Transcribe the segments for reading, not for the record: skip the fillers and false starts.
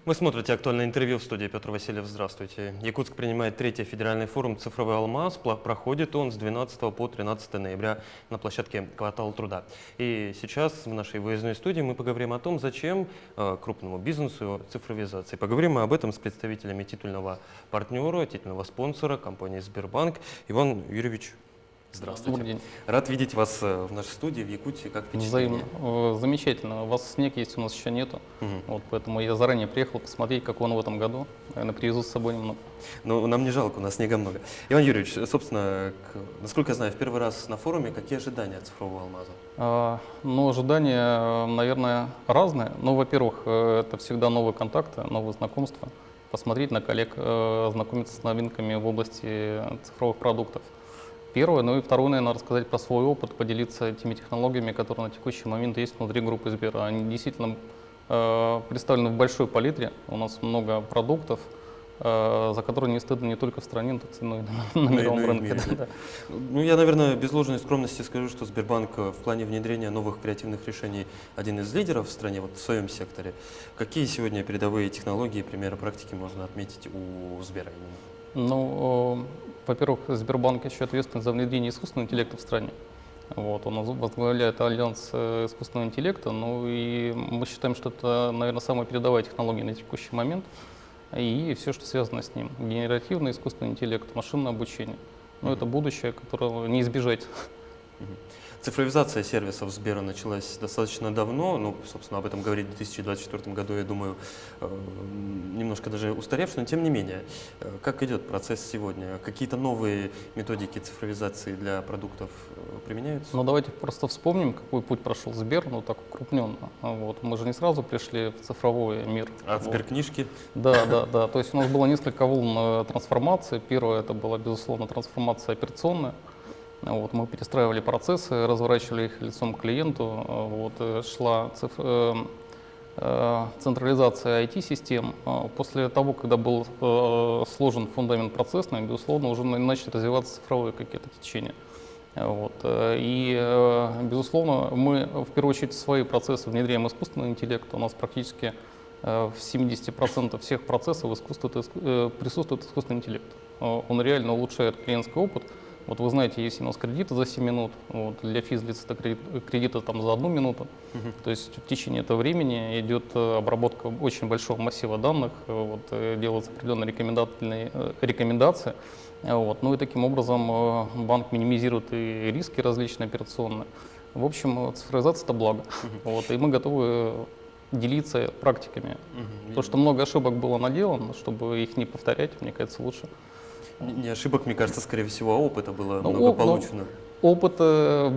Вы смотрите «Актуальное интервью», в студии Петр Васильев. Здравствуйте. Якутск принимает третий федеральный форум «Цифровой алмаз». Проходит он с 12 по 13 ноября на площадке «Квартал труда». И сейчас в нашей выездной студии мы поговорим о том, зачем крупному бизнесу цифровизация. Поговорим мы об этом с представителями титульного партнера, титульного спонсора компании «Сбербанк». Иван Юрьевич, здравствуйте. Добрый день. Рад видеть вас в нашей студии в Якутии. Как впечатление? Взаимно. Замечательно. У вас снег есть, у нас еще нету. Вот, поэтому я заранее приехал посмотреть, как он в этом году. Наверное, привезу с собой немного. Ну, нам не жалко, у нас снега много. Иван Юрьевич, собственно, насколько я знаю, в первый раз на форуме. Какие ожидания от цифрового алмаза? Ну, ожидания, наверное, разные. Ну, во-первых, это всегда новые контакты, новые знакомства. Посмотреть на коллег, ознакомиться с новинками в области цифровых продуктов. Первое, ну и второе, наверное, рассказать про свой опыт, поделиться теми технологиями, которые на текущий момент есть внутри группы Сбера. Они действительно представлены в большой палитре. У нас много продуктов, за которые не стыдно не только в стране, но и на мировом рынке. Да. Ну, я, наверное, без ложной скромности скажу, что Сбербанк в плане внедрения новых креативных решений один из лидеров в стране, вот в своем секторе. Какие сегодня передовые технологии, примеры практики можно отметить у Сбера именно? Ну, во-первых, Сбербанк еще ответственен за внедрение искусственного интеллекта в стране. Вот, он возглавляет альянс искусственного интеллекта, ну и мы считаем, что это, наверное, самая передовая технология на текущий момент. И все, что связано с ним. Генеративный искусственный интеллект, машинное обучение. Но это будущее, которого не избежать. Цифровизация сервисов Сбера началась достаточно давно, ну, собственно, об этом говорить в 2024 году, я думаю, немножко даже устаревший, но тем не менее. Как идет процесс сегодня? Какие-то новые методики цифровизации для продуктов применяются? Ну, давайте просто вспомним, какой путь прошел Сбер, ну, так укрупненно. Вот. Мы же не сразу пришли в цифровой мир. От Сберкнижки? Да. То есть у нас было несколько волн трансформации. Первое, это была, безусловно, трансформация операционная. Вот, мы перестраивали процессы, разворачивали их лицом к клиенту. Вот, шла централизация IT-систем. После того, когда был сложен фундамент процессный, безусловно, уже начали развиваться цифровые какие-то течения. Вот. И, безусловно, мы в первую очередь в свои процессы внедряем искусственный интеллект. У нас практически в 70% всех процессов присутствует искусственный интеллект. Он реально улучшает клиентский опыт. Вот вы знаете, есть у нас кредиты за 7 минут, вот, для физлиц это кредиты там, за 1 минуту. То есть в течение этого времени идет обработка очень большого массива данных, вот, делаются определенные рекомендации. Вот, ну и таким образом банк минимизирует и риски различные операционные. В общем, цифровизация – это благо. Вот, и мы готовы делиться практиками. То, что много ошибок было наделано, чтобы их не повторять, мне кажется, лучше. Не ошибок, мне кажется, скорее всего, а опыта было много получено. Опыт,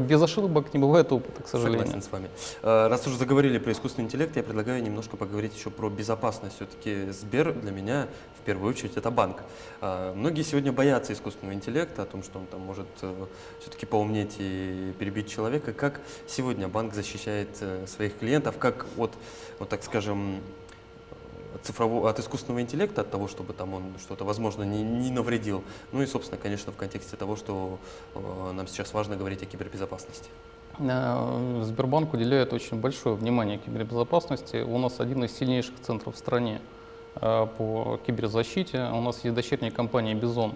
без ошибок не бывает опыта, к сожалению. Согласен с вами. Раз уже заговорили про искусственный интеллект, я предлагаю немножко поговорить еще про безопасность. Все-таки Сбер для меня, в первую очередь, это банк. Многие сегодня боятся искусственного интеллекта, о том, что он там может все-таки поумнеть и перебить человека. Как сегодня банк защищает своих клиентов, как от, вот так скажем, от искусственного интеллекта, от того, чтобы там он что-то, возможно, не навредил. Ну и, собственно, конечно, в контексте того, что нам сейчас важно говорить о кибербезопасности. Сбербанк уделяет очень большое внимание кибербезопасности. У нас один из сильнейших центров в стране по киберзащите. У нас есть дочерняя компания «Бизон»,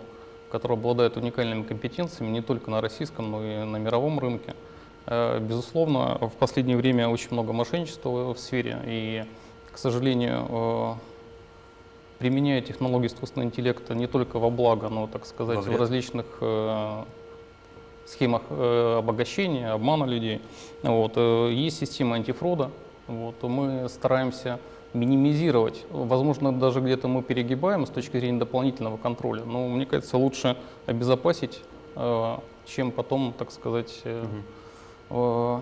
которая обладает уникальными компетенциями не только на российском, но и на мировом рынке. Безусловно, в последнее время очень много мошенничества в сфере, и, к сожалению, применяя технологии искусственного интеллекта не только во благо, но, так сказать, в различных схемах обогащения, обмана людей. Вот. Есть система антифрода. Вот. Мы стараемся минимизировать. Возможно, даже где-то мы перегибаем с точки зрения дополнительного контроля. Но, мне кажется, лучше обезопасить, чем потом, так сказать,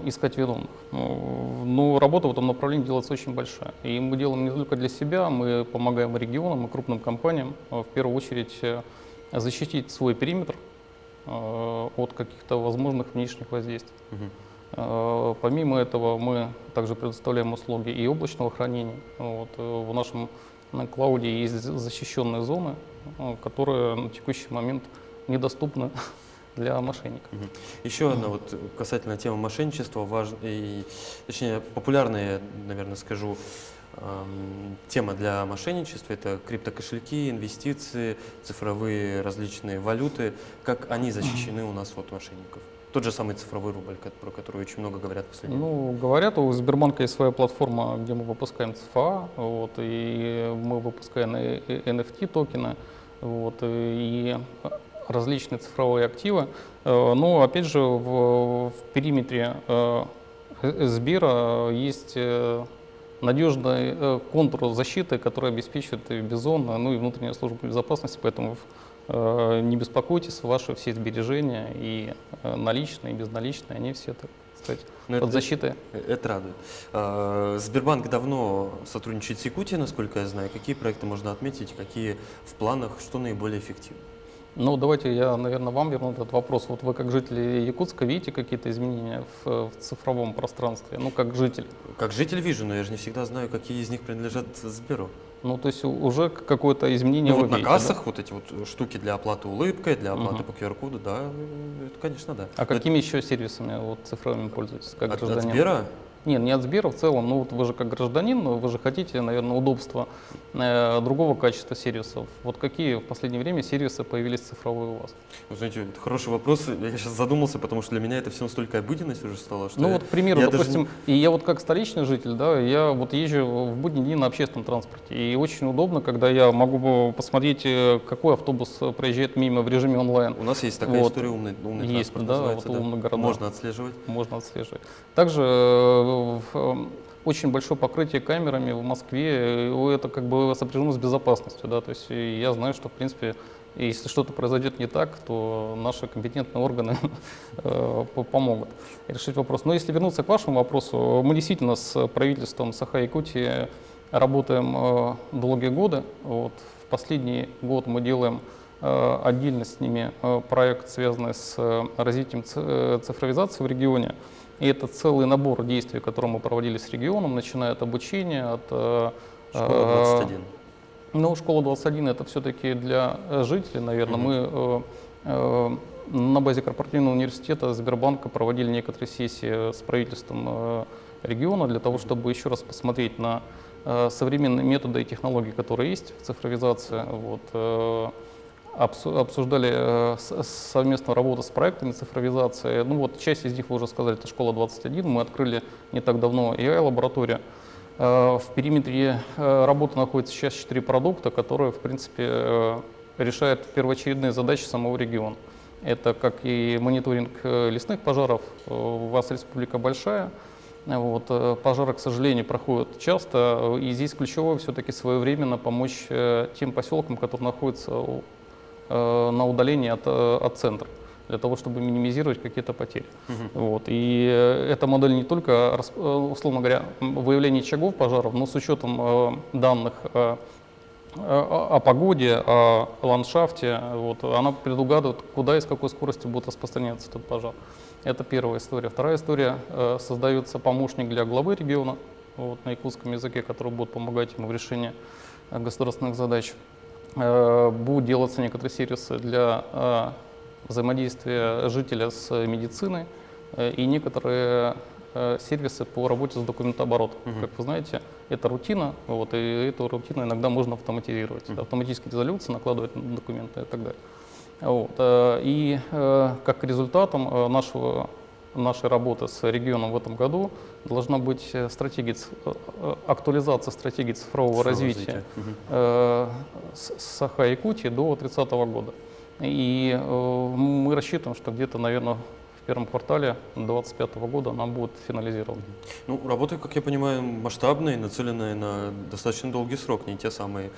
искать виновных. Но работа в этом направлении делается очень большая. И мы делаем не только для себя, мы помогаем регионам и крупным компаниям, в первую очередь, защитить свой периметр от каких-то возможных внешних воздействий. Помимо этого, мы также предоставляем услуги и облачного хранения. Вот, в нашем клауде есть защищенные зоны, которые на текущий момент недоступны для мошенников. Еще одна вот касательно темы мошенничества, точнее популярные, наверное, скажу, тема для мошенничества – это криптокошельки, инвестиции, цифровые различные валюты. Как они защищены у нас от мошенников? Тот же самый цифровой рубль, про который очень много говорят в последнее время. Ну, говорят, у Сбербанка есть своя платформа, где мы выпускаем ЦФА, вот, и мы выпускаем и NFT токены, вот, и различные цифровые активы. Но, опять же, в периметре Сбера есть надежный контур защиты, который обеспечивает и Бизон, ну и внутренняя служба безопасности, поэтому не беспокойтесь, ваши все сбережения, и наличные, и безналичные, они все, так сказать, под защитой. Это радует. Сбербанк давно сотрудничает с Якутией, насколько я знаю. Какие проекты можно отметить, какие в планах, что наиболее эффективно? Ну, давайте я, наверное, вам верну этот вопрос. Вот вы, как жители Якутска, видите какие-то изменения в цифровом пространстве? Ну, как житель. Как житель вижу, но я же не всегда знаю, какие из них принадлежат Сберу. Ну, то есть уже какое-то изменение Ну, вы вот на видите, кассах да? вот эти вот штуки для оплаты улыбкой, для оплаты по QR-коду, да, это, конечно, да. А какими еще сервисами вот, цифровыми пользуетесь, как От гражданин? Сбера? Нет, не от Сбера в целом, ну вот вы же как гражданин, вы же хотите, наверное, удобства другого качества сервисов. Вот какие в последнее время сервисы появились цифровые у вас? Вы знаете, это хороший вопрос. Я сейчас задумался, потому что для меня это все настолько обыденность уже стало, что Ну вот, к примеру, я даже допустим, и я вот как столичный житель, да, я вот езжу в будний день на общественном транспорте, и очень удобно, когда я могу посмотреть, какой автобус проезжает мимо в режиме онлайн. У нас есть такая Вот. история, умный Есть, транспорт да, называется, вот в умных городах. Можно отслеживать. Можно отслеживать. Также очень большое покрытие камерами в Москве, это как бы сопряжено с безопасностью, да, то есть я знаю, что в принципе, если что-то произойдет не так, то наши компетентные органы помогут решить вопрос. Но если вернуться к вашему вопросу, мы действительно с правительством Саха-Якутии работаем долгие годы. Вот, в последний год мы делаем отдельно с ними проект, связанный с развитием цифровизации в регионе. И это целый набор действий, которые мы проводили с регионом, начиная от обучения, от… Школа 21. Ну, школа 21 это все-таки для жителей, наверное. Мы на базе корпоративного университета Сбербанка проводили некоторые сессии с правительством региона для того, чтобы еще раз посмотреть на современные методы и технологии, которые есть в цифровизации. Вот, обсуждали совместную работу с проектами цифровизации. Ну вот часть из них вы уже сказали, это школа 21. Мы открыли не так давно AI-лабораторию. В периметре работы находится сейчас 4 продукта, которые, в принципе, решают первоочередные задачи самого региона. Это как и мониторинг лесных пожаров. У вас республика большая. Вот, пожары, к сожалению, проходят часто. И здесь ключевое все-таки своевременно помочь тем поселкам, которые находятся на удалении от центра, для того, чтобы минимизировать какие-то потери. Вот. И эта модель не только, условно говоря, выявление очагов пожаров, но с учетом данных о погоде, о ландшафте, вот, она предугадывает, куда и с какой скоростью будет распространяться этот пожар. Это первая история. Вторая история, создается помощник для главы региона, вот, на якутском языке, который будет помогать ему в решении государственных задач. Будут делаться некоторые сервисы для взаимодействия жителя с медициной и некоторые сервисы по работе с документооборотом. Как вы знаете, это рутина, вот, и эту рутину иногда можно автоматизировать. Автоматически резолюции, накладывать на документы и так далее. Вот. И как результатом нашей работы с регионом в этом году должна быть актуализация стратегии цифрового развития Саха-Якутии до 30 года. И мы рассчитываем, что где-то, наверное, в первом квартале 2025 года она будет финализирована. Ну, работа, как я понимаю, масштабная и нацеленная на достаточно долгий срок, не те самые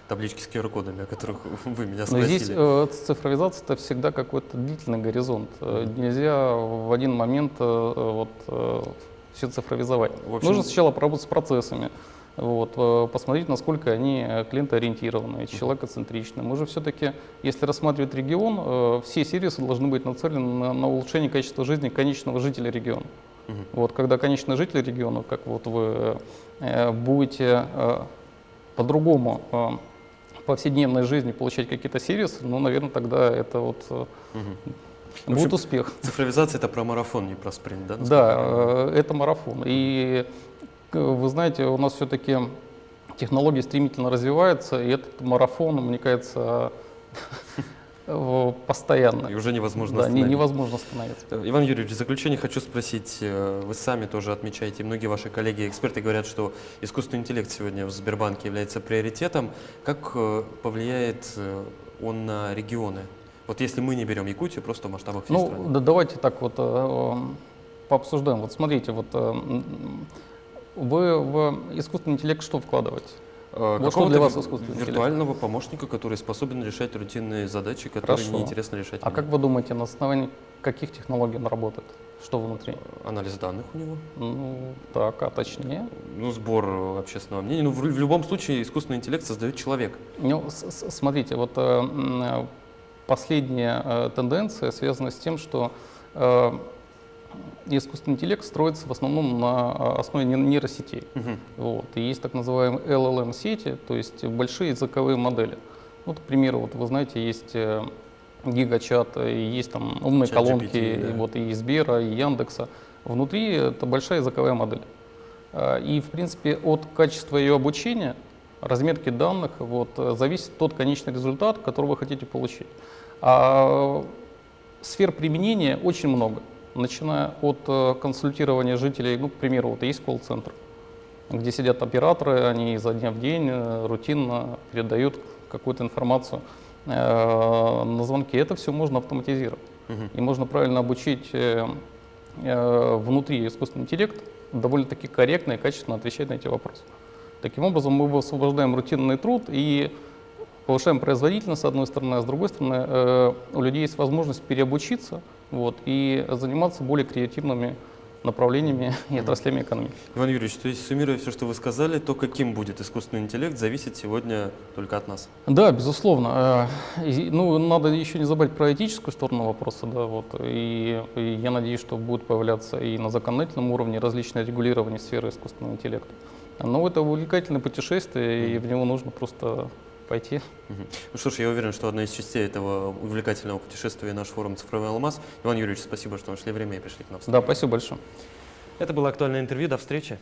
таблички с QR-кодами, о которых вы меня спросили. Но здесь цифровизация – это всегда какой-то длительный горизонт. Нельзя в один момент все цифровизовать. общем, Нужно сначала поработать с процессами, вот, посмотреть, насколько они клиентоориентированы, человекоцентричны. Мы же все-таки, если рассматривать регион, все сервисы должны быть нацелены на улучшение качества жизни конечного жителя региона. Вот, когда конечный житель региона, как вот вы будете по-другому в повседневной жизни получать какие-то сервисы, ну, наверное, тогда это вот будет успех. Цифровизация – это про марафон, не про спринт, да? Да, это марафон. И Вы знаете, у нас все-таки технологии стремительно развиваются, и этот марафон, мне кажется, постоянно. И уже невозможно Да, остановить. невозможно остановиться. Иван Юрьевич, в заключение хочу спросить, вы сами тоже отмечаете, многие ваши коллеги, эксперты говорят, что искусственный интеллект сегодня в Сбербанке является приоритетом. Как повлияет он на регионы? Вот если мы не берем Якутию, просто в масштабах всей Ну, страны. да, давайте так вот пообсуждаем. Вот смотрите, вот вы в искусственный интеллект что вкладываете? Вот что для вас искусственный интеллект? Виртуального помощника, который способен решать рутинные задачи, которые Хорошо. неинтересно решать А мне. как вы думаете, на основании каких технологий он работает? Что внутри? Анализ данных у него, Ну, так, а точнее? ну, сбор общественного мнения. Ну, в любом случае искусственный интеллект создает человек. Ну, смотрите, вот последняя тенденция связана с тем, что искусственный интеллект строится в основном на основе нейросетей. Вот. И есть так называемые LLM-сети, то есть большие языковые модели. Ну, к примеру, вот вы знаете, есть гигачат, и есть там умные Чат колонки, GPT, да. и вот и Сбера, и Яндекса. Внутри это большая языковая модель. И, в принципе, от качества ее обучения, разметки данных, вот, зависит тот конечный результат, который вы хотите получить. А сфер применения очень много, начиная от консультирования жителей, ну, к примеру, вот есть колл-центр, где сидят операторы, они изо дня в день рутинно передают какую-то информацию на звонки. Это все можно автоматизировать. И можно правильно обучить внутри искусственный интеллект довольно-таки корректно и качественно отвечать на эти вопросы. Таким образом, мы освобождаем рутинный труд и повышаем производительность, с одной стороны, а с другой стороны, у людей есть возможность переобучиться, вот, и заниматься более креативными направлениями и отраслями экономики. Иван Юрьевич, то есть, суммируя все, что вы сказали, то, каким будет искусственный интеллект, зависит сегодня только от нас. Да, безусловно. Ну, надо еще не забыть про этическую сторону вопроса, да, вот, и я надеюсь, что будет появляться и на законодательном уровне различные регулирования сферы искусственного интеллекта. Но это увлекательное путешествие, и в него нужно просто пойти. Ну что ж, я уверен, что одна из частей этого увлекательного путешествия наш форум «Цифровой алмаз». Иван Юрьевич, спасибо, что нашли время и пришли к нам. Да, спасибо большое. Это было актуальное интервью. До встречи.